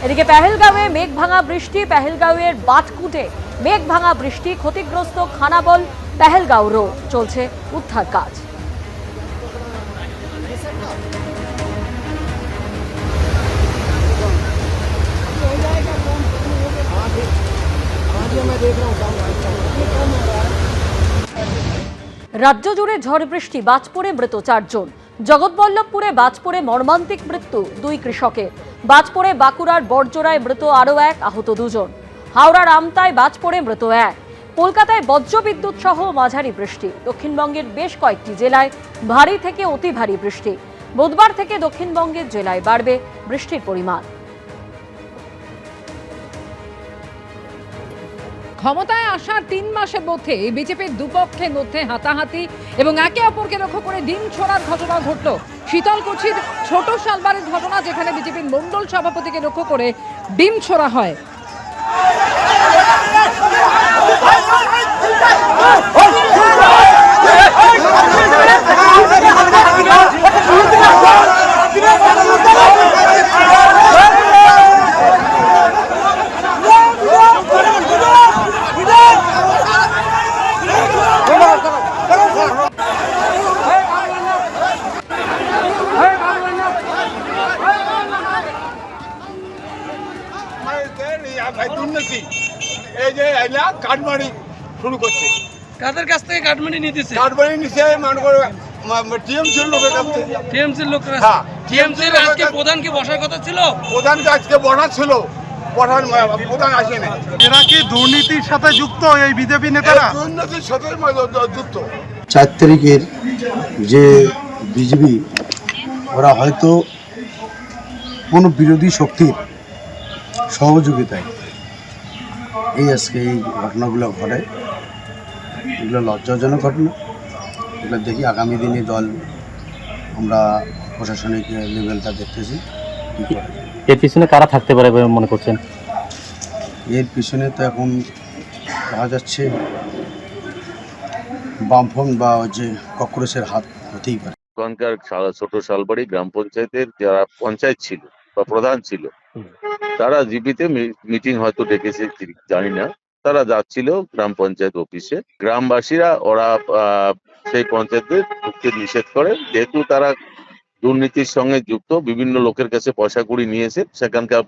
এদিকে পেহেলগাঁওয়ে মেঘ ভাঙা বৃষ্টি, পেহেলগাঁওয়ের বাটকুটে মেঘ ভাঙা বৃষ্টি, ক্ষতিগ্রস্ত খানাবল পেহেলগাঁও রোড, চলছে উদ্ধার কাজ। রাজ্য জুড়ে ঝড় বৃষ্টি, বাজ পড়ে মৃত 4 জন। জগৎবল্লভপুরে বাজ পড়ে মর্মান্তিক মৃত্যু 2 কৃষকের। বাজ পড়ে বাঁকুড়ার বড়জোড়ায় মৃত আরও 1, আহত 2 জন। হাওড়ার আমতায় বাজ পড়ে মৃত 1। কলকাতায় বজ্রবিদ্যুৎ সহ মাঝারি বৃষ্টি। দক্ষিণবঙ্গের বেশ কয়েকটি জেলায় ভারী থেকে অতি ভারী বৃষ্টি। বুধবার থেকে দক্ষিণবঙ্গের জেলায় বাড়বে বৃষ্টির পরিমাণ। ক্ষমতায় আসার 3 মাসের মধ্যে বিজেপির দুপক্ষের মধ্যে হাতাহাতি এবং একে অপরকে লক্ষ্য করে ডিম ছোড়ার ঘটনা ঘটল। শীতলকুচির ছোট শালবাড়ির ঘটনা, যেখানে বিজেপির মণ্ডল সভাপতিকে লক্ষ্য করে ডিম ছোড়া হয়। এই যে কাঠমানি শুরু করছে, কাদের কাছ থেকে কাঠমানি নিতেছে? কাঠমানি নিচে টিএমসির লোকের কাছ থেকে। টিএমসির লোকরা? হ্যাঁ, টিএমসির আজকে প্রধান কি বসার কথা ছিল? প্রধানকে আজকে বসা ছিল, প্রধান আসেনি। এরা কি দুর্নীতির সাথে যুক্ত, এই বিজেপি নেতারা? দুর্নীতির সাথে যুক্ত। 4 তারিখের যে বিজেপি, ওরা হয়তো কোনো বিরোধী শক্তির সহযোগিতায় আজকে এই ঘটনাগুলো ঘটে। এগুলো লজ্জাজনক ঘটনা। এগুলো দেখি আগামী দিনে দল, আমরা প্রশাসনিক লেভেলটা দেখতেছি কী করে। এর পিছনে কারা থাকতে পারে বলে মনে করছেন? এর পিছনে তো এখন দেখা যাচ্ছে বামফ্রন্ট বা যে কংগ্রেসের হাত হতেই পারে। ওখানকার ছোট শালবাড়ি গ্রাম পঞ্চায়েতের যারা পঞ্চায়েত ছিল বা প্রধান ছিল, তারা জিপিতে মিটিং হয়তো ডেকেছে, জানি না। তারা যাচ্ছিল গ্রাম পঞ্চায়েত অফিসে। গ্রামবাসীরা ওরা সেই পঞ্চায়েতে ঢুকতে নিষেধ করে, যেহেতু তারা দুর্নীতির সঙ্গে যুক্ত, বিভিন্ন লোকের কাছে পয়সা কুড়ি নিয়েছে। সেখানকার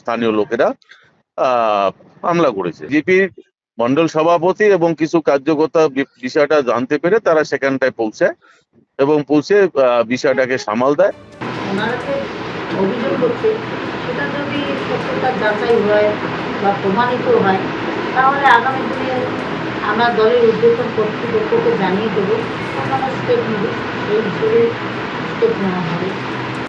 স্থানীয় লোকেরা হামলা করেছে। জিপির মন্ডল সভাপতি এবং কিছু কার্যকর্তা বিষয়টা জানতে পেরে তারা সেখানটায় পৌঁছায় এবং পৌঁছে বিষয়টাকে সামাল দেয়। অভিযোগ করছে, সেটা যদি সত্যতা যাচাই হয় বা প্রমাণিত হয়, তাহলে আগামী দিনে আমরা দলের উদ্যোতন কর্তৃপক্ষকে জানিয়ে দেবো, আমরা স্টেপ নেব, এই হিসেবে স্টেপ নেওয়া হবে।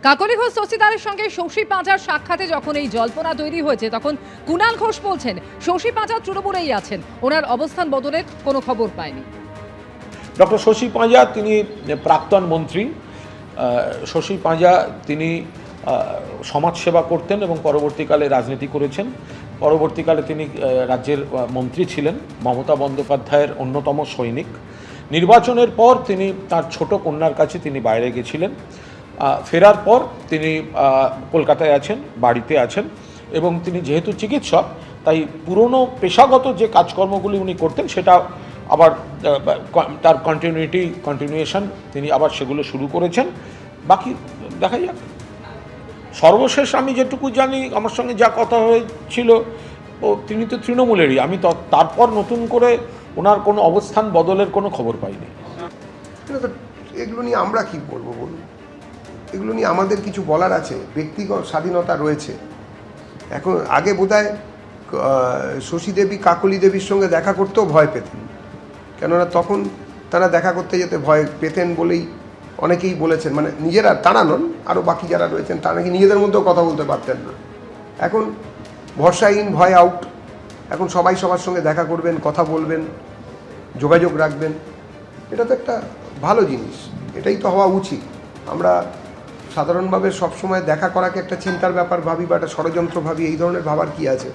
কাকলি ঘোষ চৌকিদারের সঙ্গে শশী পাঁজার সাক্ষাতে যখন এই জল্পনা তৈরি হয়েছে, তখন কুণাল ঘোষ বলছেন শশী পাঁজা তৃণমূলেই আছেন, ওনার অবস্থান বদলের কোনো খবর পায়নি। ডক্টর শশী পাঁজা তিনি প্রাক্তন মন্ত্রী। শশী পাঁজা তিনি সমাজসেবা করতেন এবং পরবর্তীকালে রাজনীতি করেছেন। পরবর্তীকালে তিনি রাজ্যের মন্ত্রী ছিলেন, মমতা বন্দ্যোপাধ্যায়ের অন্যতম সৈনিক। নির্বাচনের পর তিনি তার ছোট কন্যার কাছে তিনি বাইরে গেছিলেন। ফেরার পর তিনি কলকাতায় আছেন, বাড়িতে আছেন এবং তিনি যেহেতু চিকিৎসক, তাই পুরনো পেশাগত যে কাজকর্মগুলি উনি করতেন সেটা আবার তার কন্টিনিউয়েশন তিনি আবার সেগুলো শুরু করেছেন। বাকি দেখা যাক। সর্বশেষ আমি যেটুকু জানি, আমার সঙ্গে যা কথা হয়েছিল, তিনি তো তৃণমূলেরই। আমি তারপর নতুন করে ওনার কোনো অবস্থান বদলের কোনো খবর পাইনি। এগুলো নিয়ে আমরা কি বলবো বলুন? এগুলো নিয়ে আমাদের কিছু বলার আছে? ব্যক্তিগত স্বাধীনতা রয়েছে। এখন আগে বোধহয় শশী দেবী কাকলি দেবীর সঙ্গে দেখা করতেও ভয় পেতেন, কেননা তখন তারা দেখা করতে যেতে ভয় পেতেন বলেই অনেকেই বলেছেন, মানে নিজেরা, তারা নন, আরও বাকি যারা রয়েছেন তারা নাকি নিজেদের মধ্যেও কথা বলতে পারতেন না। এখন ভরসাহীন, ভয় আউট। এখন সবাই সবার সঙ্গে দেখা করবেন, কথা বলবেন, যোগাযোগ রাখবেন। এটা তো একটা ভালো জিনিস, এটাই তো হওয়া উচিত। আমরা সাধারণভাবে সবসময় দেখা করাকে একটা চিন্তার ব্যাপার ভাবি বা একটা ষড়যন্ত্র ভাবি, এই ধরনের ভাবার কি আছে?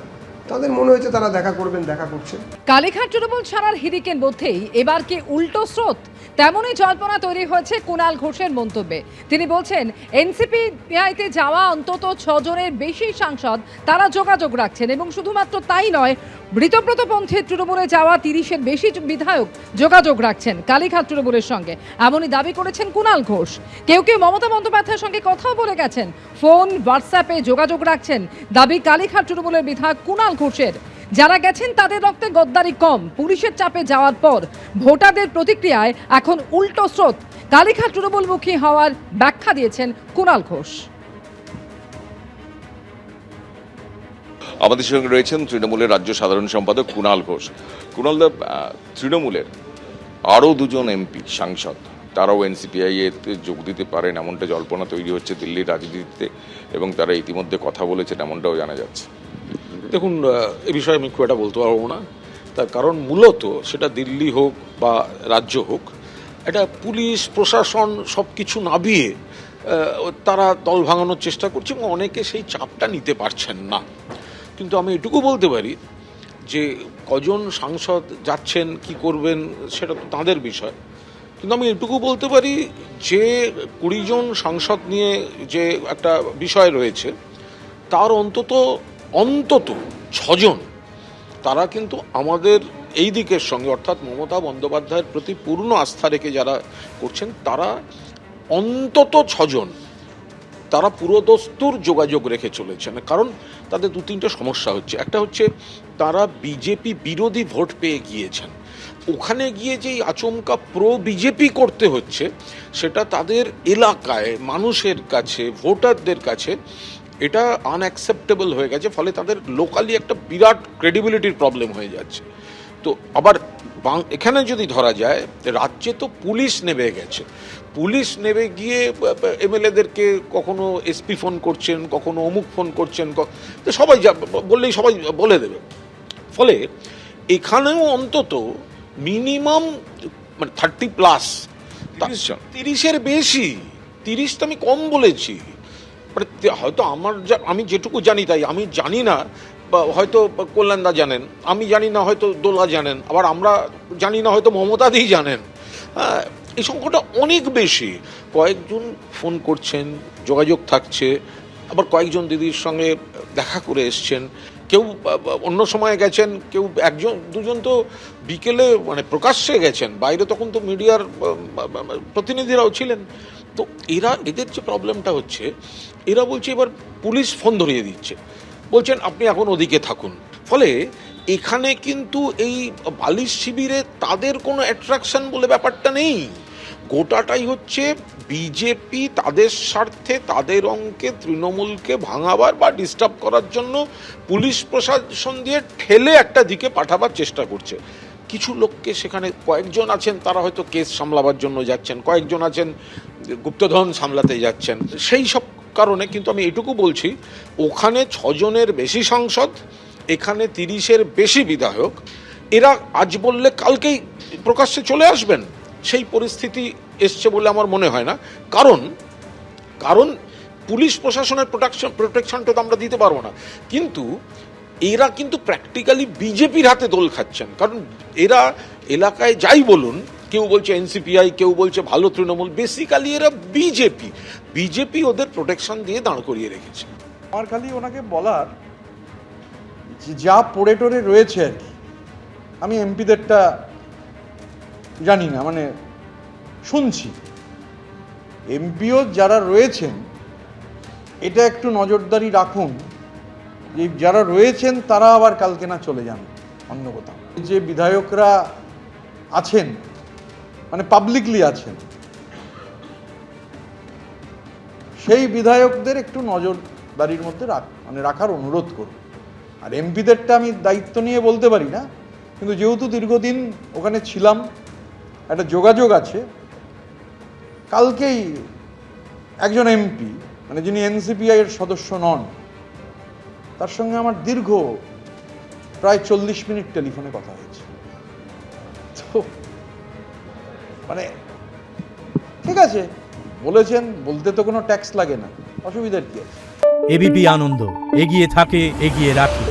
তাদের মনে হয়েছে তারা দেখা করবেন, দেখা করছেন। কালীঘাট তৃণমূল ছাড়ার হিরিকের মধ্যেই এবার কি উল্টো স্রোত? তেমনই জল্পনা তৈরি হয়েছে কুণাল ঘোষের মন্তব্যে। তিনি বলছেন এনসিপিআইতে যাওয়া অন্তত 6 জনের বেশি সাংসদ তারা যোগাযোগ রাখছেন, এবং শুধুমাত্র তাই নয়, মৃতব্রতপন্থী তৃণমূলে যাওয়া 30-এর বেশি বিধায়ক যোগাযোগ রাখছেন কালীঘাট তৃণমূলের সঙ্গে, এমনই দাবি করেছেন কুণাল ঘোষ। কেউ কেউ মমতা বন্দ্যোপাধ্যায়ের সঙ্গে কথাও বলে গেছেন, ফোন হোয়াটসঅ্যাপে যোগাযোগ রাখছেন, দাবি কালীঘাট তৃণমূলের বিধায়ক কুণাল ঘোষের। যারা গেছেন তাদের রক্তে গদ্দারি কম, পুলিশের চাপে যাওয়ার পর ভোটারদের প্রতিক্রিয়ায় এখন উল্টো স্রোত। কালীঘাট তৃণমূলমুখী হওয়ার ব্যাখ্যা দিয়েছেন কুণাল ঘোষ। আমাদের সঙ্গে রয়েছেন তৃণমূলের রাজ্য সাধারণ সম্পাদক কুণাল ঘোষ। কুণালদা, তৃণমূলের আরও 2 জন এমপি সাংসদ তারাও এনসিপিআই এতে যোগ দিতে পারেন এমনটা জল্পনা তৈরি হচ্ছে দিল্লির রাজনীতিতে, এবং তারা ইতিমধ্যে কথা বলেছেন এমনটাও জানা যাচ্ছে। দেখুন, এ বিষয়ে আমি খুব একটা বলতে পারবো না, তার কারণ মূলত সেটা দিল্লি হোক বা রাজ্য হোক, এটা পুলিশ প্রশাসন সব কিছু নাবিয়ে তারা দল ভাঙানোর চেষ্টা করছে, এবং অনেকে সেই চাপটা নিতে পারছেন না। কিন্তু আমি এটুকু বলতে পারি যে কজন সাংসদ যাচ্ছেন, কি করবেন, সেটা তো তাঁদের বিষয়। কিন্তু আমি এটুকু বলতে পারি যে 20 জন সাংসদ নিয়ে যে একটা বিষয় রয়েছে, তার অন্তত 6 জন তারা কিন্তু আমাদের এই দিকের সঙ্গে, অর্থাৎ মমতা বন্দ্যোপাধ্যায়ের প্রতি পূর্ণ আস্থা রেখে যারা করছেন, তারা অন্তত 6 জন তারা পুরোদস্তুর যোগাযোগ রেখে চলেছেন। কারণ তাদের 2-3টে সমস্যা হচ্ছে। একটা হচ্ছে তারা বিজেপি বিরোধী ভোট পেয়ে গিয়েছেন, ওখানে গিয়ে যেই আচমকা প্রো বিজেপি করতে হচ্ছে, সেটা তাদের এলাকায় মানুষের কাছে, ভোটারদের কাছে এটা আনঅ্যাকসেপ্টেবল হয়ে গেছে। ফলে তাদের লোকালি একটা বিরাট ক্রেডিবিলিটির প্রবলেম হয়ে যাচ্ছে। তো আবার এখানে যদি ধরা যায়, রাজ্যে তো পুলিশ নেমে গেছে, পুলিশ নেমে গিয়ে এমএলএদেরকে কখনো এসপি ফোন করছেন, কখনো অমুক ফোন করছেন, তো সবাই বললেই সবাই বলে দেবে। ফলে এখানেও অন্তত মিনিমাম 30+, 30-এর বেশি, 30 তো আমি কম বলেছি। হয়তো আমি যেটুকু জানি তাই, আমি জানি না, বা হয়তো কল্যাণদা জানেন, আমি জানি না, হয়তো দোলা জানেন, আবার আমরা জানি না, হয়তো মমতাদি জানেন। হ্যাঁ, এই সংখ্যাটা অনেক বেশি। কয়েকজন ফোন করছেন, যোগাযোগ থাকছে, আবার কয়েকজন দিদির সঙ্গে দেখা করে এসছেন, কেউ অন্য সময়ে গেছেন, কেউ 1-2 জন তো বিকেলে প্রকাশ্যে গেছেন, বাইরে তখন তো মিডিয়ার প্রতিনিধিরাও ছিলেন। তো এদের যে প্রবলেমটা হচ্ছে, এরা বলছে এবার পুলিশ ফোন ধরিয়ে দিচ্ছে, বলছেন আপনি এখন ওদিকে থাকুন। ফলে এখানে কিন্তু এই বালিশ শিবিরে তাদের কোনো অ্যাট্রাকশন বলে ব্যাপারটা নেই। গোটাটাই হচ্ছে বিজেপি তাদের স্বার্থে, তাদের অঙ্কে তৃণমূলকে ভাঙাবার বা ডিস্টার্ব করার জন্য পুলিশ প্রশাসন দিয়ে ঠেলে একটা দিকে পাঠাবার চেষ্টা করছে। কিছু লোককে সেখানে, কয়েকজন আছেন তারা হয়তো কেস সামলাবার জন্য যাচ্ছেন, কয়েকজন আছেন গুপ্তধন সামলাতে যাচ্ছেন, সেই সব কারণে। কিন্তু আমি এটুকু বলছি, ওখানে 6 জনের বেশি সাংসদ, এখানে 30-এর বেশি বিধায়ক, এরা আজ বললে কালকেই প্রকাশ্যে চলে আসবেন, সেই পরিস্থিতি এসছে বলে আমার মনে হয় না। কারণ পুলিশ প্রশাসনের প্রোটেকশনটা তো আমরা দিতে পারবো না, কিন্তু এরা কিন্তু প্র্যাকটিক্যালি বিজেপির হাতে দোল খাচ্ছেন। কারণ এরা এলাকায় যাই বলুন, কেউ বলছে এনসিপিআই, কেউ বলছে ভালো তৃণমূল, বেসিক্যালি এরা বিজেপি ওদের প্রোটেকশন দিয়ে দাঁড় করিয়ে রেখেছে। আমার খালি ওনাকে বলার, যা পড়ে টরে রয়েছে আর কি, আমি এমপিদেরটা জানি না, শুনছি, এমপিও যারা রয়েছেন এটা একটু নজরদারি রাখুন, যে যারা রয়েছেন তারা আবার কালকে না চলে যান অন্য কোথাও। যে বিধায়করা আছেন, পাবলিকলি আছেন, সেই বিধায়কদের একটু নজরদারির মধ্যে রাখার অনুরোধ করুন। আর এমপিদেরটা আমি দায়িত্ব নিয়ে বলতে পারি না, কিন্তু যেহেতু দীর্ঘদিন ওখানে ছিলাম, একটা যোগাযোগ আছে। কালকেই একজন এমপি, যিনি এনসিপিআই এর সদস্য নন, তার সঙ্গে আমার দীর্ঘ প্রায় 40 মিনিট টেলিফোনে কথা হয়েছে। তো ঠিক আছে, বলেছেন, বলতে তো কোনো ট্যাক্স লাগে না, অসুবিধার কি আছে। এবিপি আনন্দ, এগিয়ে থাকে, এগিয়ে রাখে।